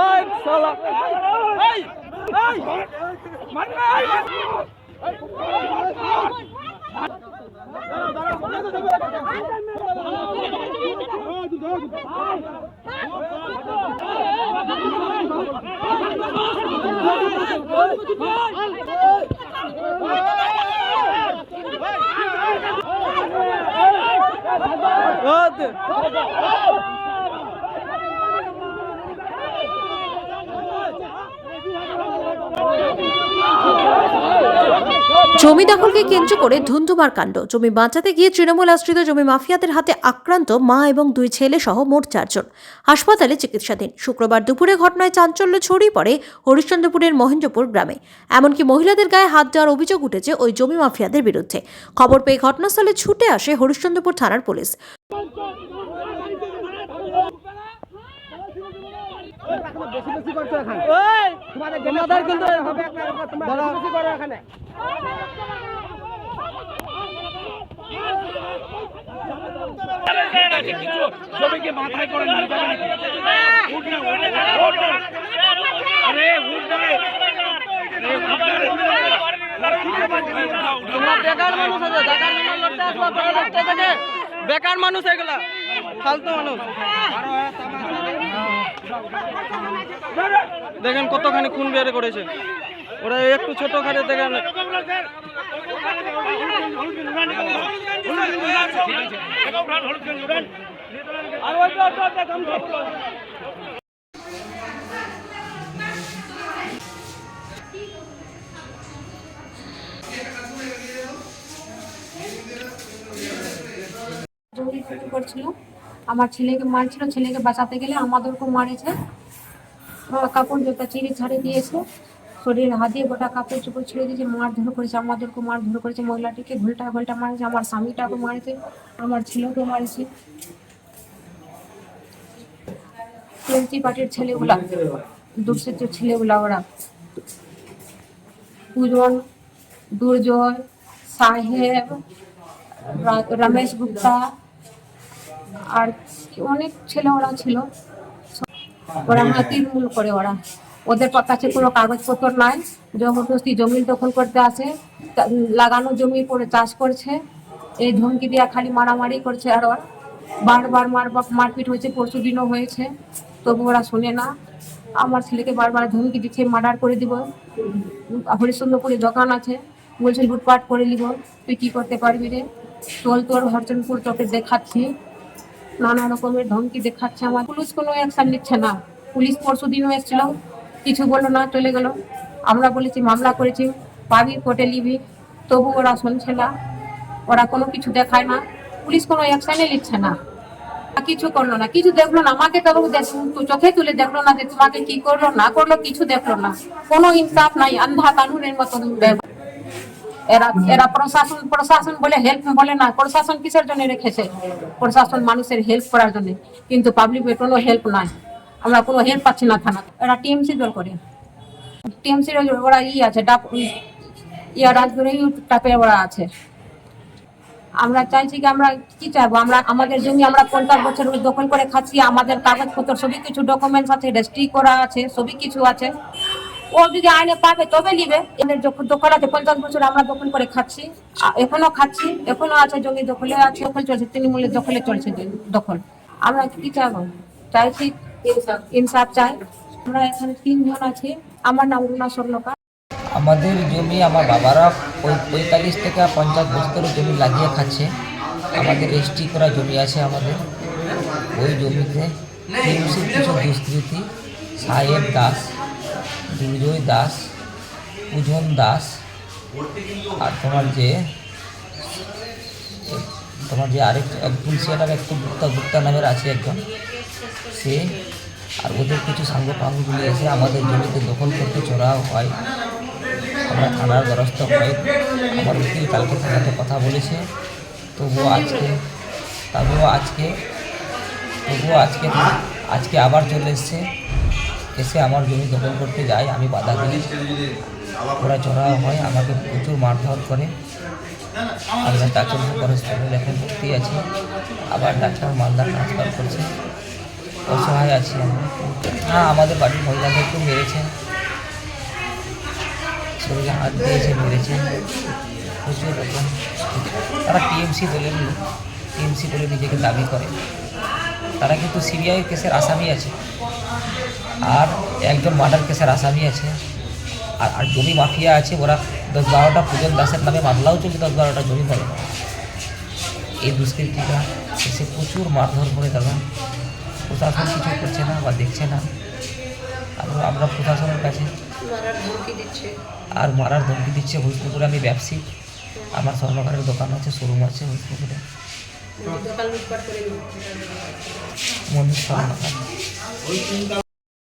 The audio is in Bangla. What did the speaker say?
ওই শালা এই এই মার না জমি দখলকে কেন্দ্র করে ধুন্ধুমার কাণ্ড। জমি বাঁচাতে গিয়ে তৃণমূল আশ্রিত জমি মাফিয়াদের হাতে আক্রান্ত মা এবং 2 ছেলে সহ মোট 4 জন হাসপাতালে চিকিৎসাধীন। শুক্রবার দুপুরে ঘটনায় চাঞ্চল্য ছড়িয়ে পড়ে হরিশ্চন্দ্রপুরের মহেন্দ্রপুর গ্রামে। এমনকি মহিলাদের গায়ে হাত দেওয়ার অভিযোগ উঠেছে ওই জমি মাফিয়াদের বিরুদ্ধে। খবর পেয়ে ঘটনাস্থলে ছুটে আসে হরিশ্চন্দ্রপুর থানার পুলিশ। জমিকে মাথায় করে নিয়ে যাবে বেকার মানুষ এগুলা ফালতু মানুষ। দেখেন কতখানি খুন বের করেছে ওরা, একটু ছোট খাটে দেখেন। জমি বিক্রি করছিল, আমার ছেলেকে মারছিল, ছেলেকে বাঁচাতে গেলে আমাদেরকেও মারেছে, কাপড় জোতা চিড়ে ছাড়িয়ে দিয়েছে, শরীরে হাত দিয়ে গোটা কাপড় চোপড় ছিঁড়ে দিয়েছে, মারধর করেছে, আমাদেরকেও মারধর করেছে, মহিলাটিকে ঘুলটা ঘুলটা মারেছে, আমার স্বামীটাকে মারেছে, আমার ছেলেকে মারেছে। টিএমসি পার্টির ছেলেগুলা, দুঃস্থ ছেলেগুলা, ওরা পূজন, দুর্জয়, সাহেব, রমেশ গুপ্তা আর অনেক ছেলে ওরা ছিল। ওরা তৃণমূল করে, ওদের কাছে কোনো কাগজপত্র নাই, জবরদস্তি জমি দখল করতে আসে, লাগানো জমি করে চাষ করছে, এই ধমকি দিয়া খালি মারামারি করছে। আর বারবার মারপিট হয়েছে, পরশু দিনও হয়েছে, তবু ওরা শোনে না। আমার ছেলেকে বারবার ধমকি দিচ্ছে, মার্ডার করে দিব, হরিশ্চন্দ্রপুরে দোকান আছে, বলছে লুটপাট করে নিব, তুই কি করতে পারবি রে, চল তোর হরিশ্চন্দ্রপুর তোকে দেখাচ্ছি, নানা রকমের ধমকি দেখাচ্ছে। আমার পুলিশ কোনো অ্যাকশন নিচ্ছে না। পুলিশ পরশু দিনও এসেছিল, কিছু বললো না, চলে গেল। আমরা বলেছি মামলা করেছি, পাবি কোর্টে নিবি, তবু ওরা শুনছে না, ওরা কোনো কিছু দেখায় না, পুলিশ কোনো অ্যাকশনে নিচ্ছে না, কিছু করলো না, কিছু দেখলো না। আমাকে তো চোখে তুলে দেখলো না যে তোমাকে কি করলো না করলো, কিছু দেখলো না, কোনো ইনসাফ নাই, আন্ধা কানুনের মতো। এরা প্রশাসন বলে হেল্প বলে না, প্রশাসন কিসের জন্য রেখেছে? প্রশাসন মানুষের হেল্প করার জন্য, কিন্তু পাবলিকের কোনো হেল্প নাই, আমরা কোনো হেল্প পাচ্ছি না থানা। এরা টিএমসি দল করে, টিএমসির ওরা আছে রাজগুড়ি টাপে ওরা আছে। আমরা চাইছি কি, আমরা কি চাইবো, আমরা আমাদের জমি আমরা 50 বছর দখল করে খাচ্ছি, আমাদের কাগজপত্র সবই কিছু ডকুমেন্টস আছে, রেজিস্ট্রি করা আছে, সবই কিছু আছে। ও যদি আইনে পাবে তবে নিবে। এদের দখল আছে 50 বছর আমরা দখল করে খাচ্ছি, এখনো খাচ্ছি, এখনো আছে জমি দখলে আছে, দখল চলছে, তৃণমূলের দখলে চলছে দখল। আমরা কি চাইবো? চাইছি ইনসাফ চাই। আমরা এখানে 3 জন আছি। আমার নাম রুনা স্বর্ণকার। আমাদের জমি আমার বাবারা 45 থেকে 50 বছর জমি লাগিয়ে খাচ্ছে। আমাদের রেজিস্ট্রি করা জমি আছে আমাদের, ওই জমিতে টিএমসির কিছু দুষ্কৃতী সাহেব দাস, দুর্জয় দাস, পূজন দাস আর তোমার যে আরেক তুলসিয়াটার একটু গুপ্তা নামের আছে একজন, সে আর ওদের কিছু সাঙ্গপাঙ্গগুলি এসে আমাদের জমিতে দখল করতে চড়াও হয়। আমরা থানার দ্বারস্থ হয়ে আমার উকিল কালকে থানাতে কথা বলেছে, তবুও আজকে আবার চলে এসে আমার জমি দখল করতে যায়। আমি বাধা দিই, ওরা চড়াও হয়, আমাকে প্রচুর মারধর করে। আমরা ডাক্তার হসপিটালে এখন ভর্তি আছি, আবার ডাক্তার মালদা ট্রান্সফার করছে। অসহায় আছি আমরা। হ্যাঁ, আমাদের বাড়ির মহিলাদেরকেও মেরেছে, শরীরে হাত দিয়েছে, মেরেছে প্রচুর রকম। তারা টিএমসি দলের লোক, টিএমসি বলে নিজেকে দাবি করে। তারা কিন্তু সিবিআই কেসের আসামি আছে, আর একজন মার্ডার কেসের আসামি আছে, আর জমি মাফিয়া আছে। ওরা 10-12টা পূজন দাসের নামে মামলাও চলছে, 10-12টা জমি করে। এই দুষ্কৃতীরা এসে প্রচুর মারধর করে দাদা। প্রশাসন কিছু করছে না বা দেখছে না। আমরা প্রশাসনের কাছে আর মারার ধমকি দিচ্ছে। হরিপুকুরে আমি ব্যবসায়ী, আমার স্বর্ণকারের দোকান আছে, শোরুম আছে হরিপুকুরে। মন্দির স্বর্ণকার।